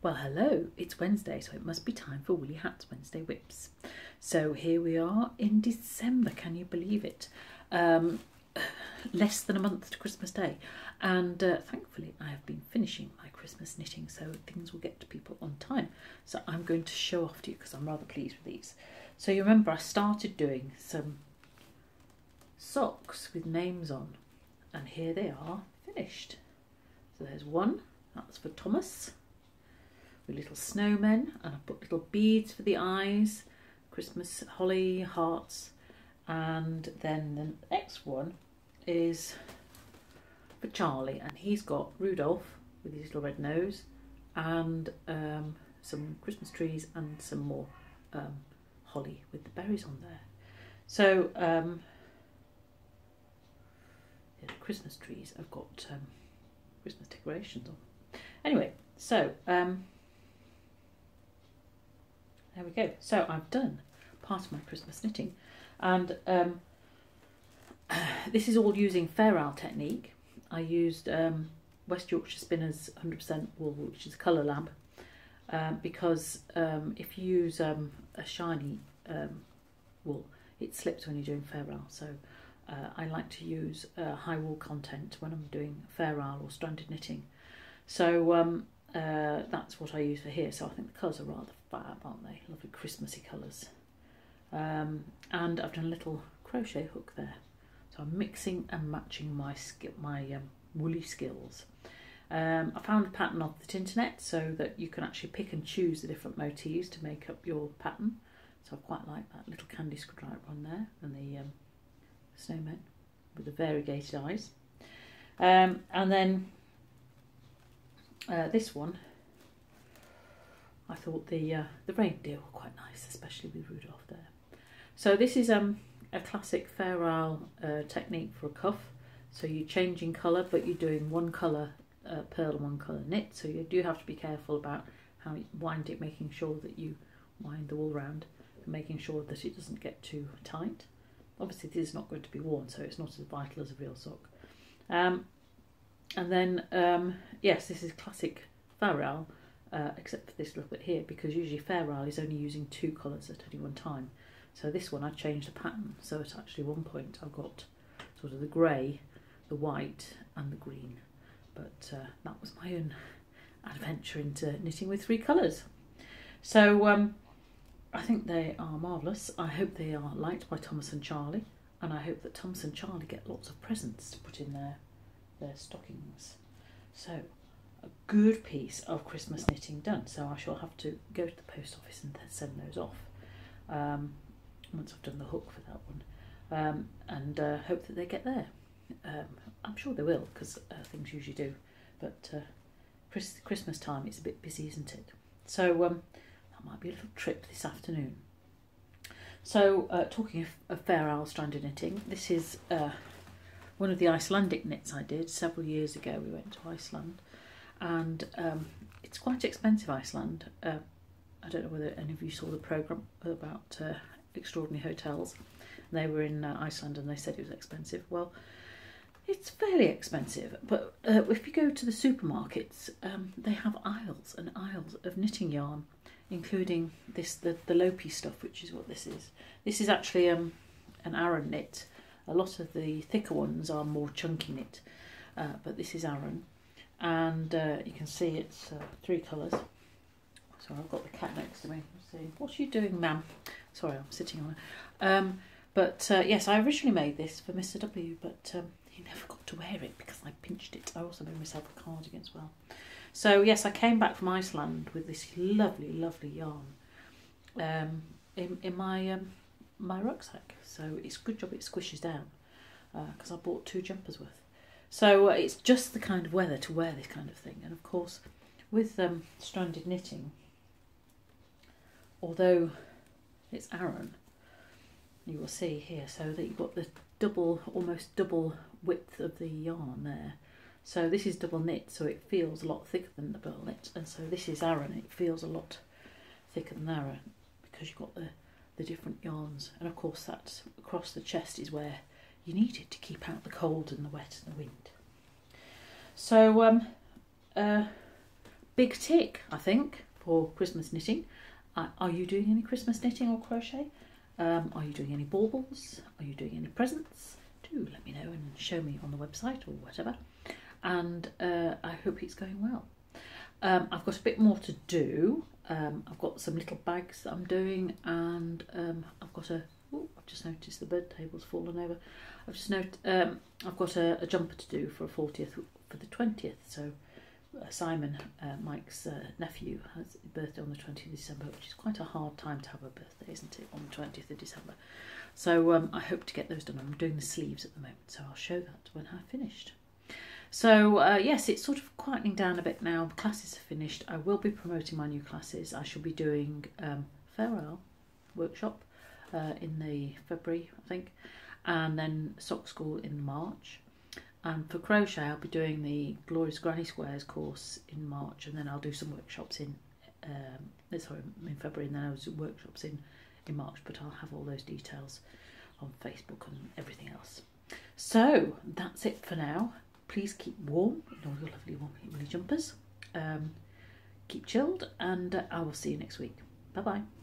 Well, hello, it's Wednesday, so it must be time for Woolly Hats Wednesday WIPs. So here we are in December, can you believe it? Less than a month to Christmas Day, and thankfully I have been finishing my Christmas knitting, so things will get to people on time. So I'm going to show off to you because I'm rather pleased with these. So you remember I started doing some socks with names on, and here they are finished. So there's one, that's for Thomas, with little snowmen, and I put little beads for the eyes, Christmas holly, hearts, and then the next one is for Charlie, and he's got Rudolph with his little red nose, and some Christmas trees and some more holly with the berries on there. So yeah, the Christmas trees have got Christmas decorations on. Anyway, so there we go. So I've done part of my Christmas knitting, and this is all using Fair Isle technique. I used West Yorkshire Spinners 100% wool, which is Colour Lab, because if you use a shiny wool, it slips when you're doing Fair Isle. So I like to use high wool content when I'm doing Fair Isle or stranded knitting. So that's what I use for here. So I think the colours are rather fab, aren't they? Lovely Christmassy colours. And I've done a little crochet hook there. So I'm mixing and matching my woolly skills. I found a pattern off the internet so that you can actually pick and choose the different motifs to make up your pattern. So I quite like that little candy screwdriver on there, and the snowmen with the variegated eyes. And then this one, I thought the reindeer were quite nice, especially with Rudolph there. So this is a classic Fair Isle technique for a cuff. So you're changing colour, but you're doing one colour purl and one colour knit. So you do have to be careful about how you wind it, making sure that you wind the wool round and making sure that it doesn't get too tight. Obviously this is not going to be worn, so it's not as vital as a real sock. And then, yes, this is classic Fair Isle, except for this little bit here, because usually Fair Isle is only using two colours at any one time. So this one I changed the pattern, so at actually one point I've got sort of the grey, the white and the green. But that was my own adventure into knitting with three colours. So I think they are marvellous. I hope they are liked by Thomas and Charlie, and I hope that Thomas and Charlie get lots of presents to put in their stockings. So a good piece of Christmas knitting done. So I shall have to go to the post office and send those off once I've done the hook for that one, and hope that they get there. I'm sure they will, because things usually do, but Christmas time it's a bit busy, isn't it? So that might be a little trip this afternoon. So talking of Fair Isle stranded knitting, this is one of the Icelandic knits I did several years ago. We went to Iceland, and it's quite expensive, Iceland. I don't know whether any of you saw the programme about extraordinary hotels. They were in Iceland and they said it was expensive. Well, it's fairly expensive, but if you go to the supermarkets, they have aisles and aisles of knitting yarn, including the Lopi stuff, which is what this is. This is actually an Aran knit. A lot of the thicker ones are more chunky knit, but this is Aran, and you can see it's three colours. So I've got the cat next to me. Let's see, what are you doing, ma'am? Sorry, I'm sitting on her. But yes, I originally made this for Mr. W, but he never got to wear it because I pinched it. I also made myself a cardigan as well. So yes, I came back from Iceland with this lovely, lovely yarn in my my rucksack. So it's a good job it squishes down, because I bought 2 jumpers worth. So it's just the kind of weather to wear this kind of thing. And of course, with stranded knitting, although it's Aran, you will see here, so that you've got the almost double width of the yarn there. So this is double knit, so it feels a lot thicker than the double knit, and so this is Aran, it feels a lot thicker than Aran because you've got the different yarns. And of course that's across the chest is where you need it to keep out the cold and the wet and the wind. So big tick, I think, for Christmas knitting. Are you doing any Christmas knitting or crochet? Are you doing any baubles? Are you doing any presents? Do let me know and show me on the website or whatever. And I hope it's going well. I've got a bit more to do. I've got some little bags that I'm doing, and I've got a... Oh, I've just noticed the bird table's fallen over. I've got a jumper to do for a 40th for the 20th. So Simon, Mike's nephew, has his birthday on the 20th of December, which is quite a hard time to have a birthday, isn't it, on the 20th of December. So I hope to get those done. I'm doing the sleeves at the moment, so I'll show that when I've finished. So yes, it's sort of quietening down a bit now. The classes are finished. I will be promoting my new classes. I shall be doing Fair Isle workshop in the February, I think, and then sock school in March. And for crochet, I'll be doing the Glorious Granny Squares course in March, and then I'll do some workshops in February, and then I'll do workshops in March. But I'll have all those details on Facebook and everything else. So that's it for now. Please keep warm in all your lovely woolly jumpers. Keep chilled, and I will see you next week. Bye bye.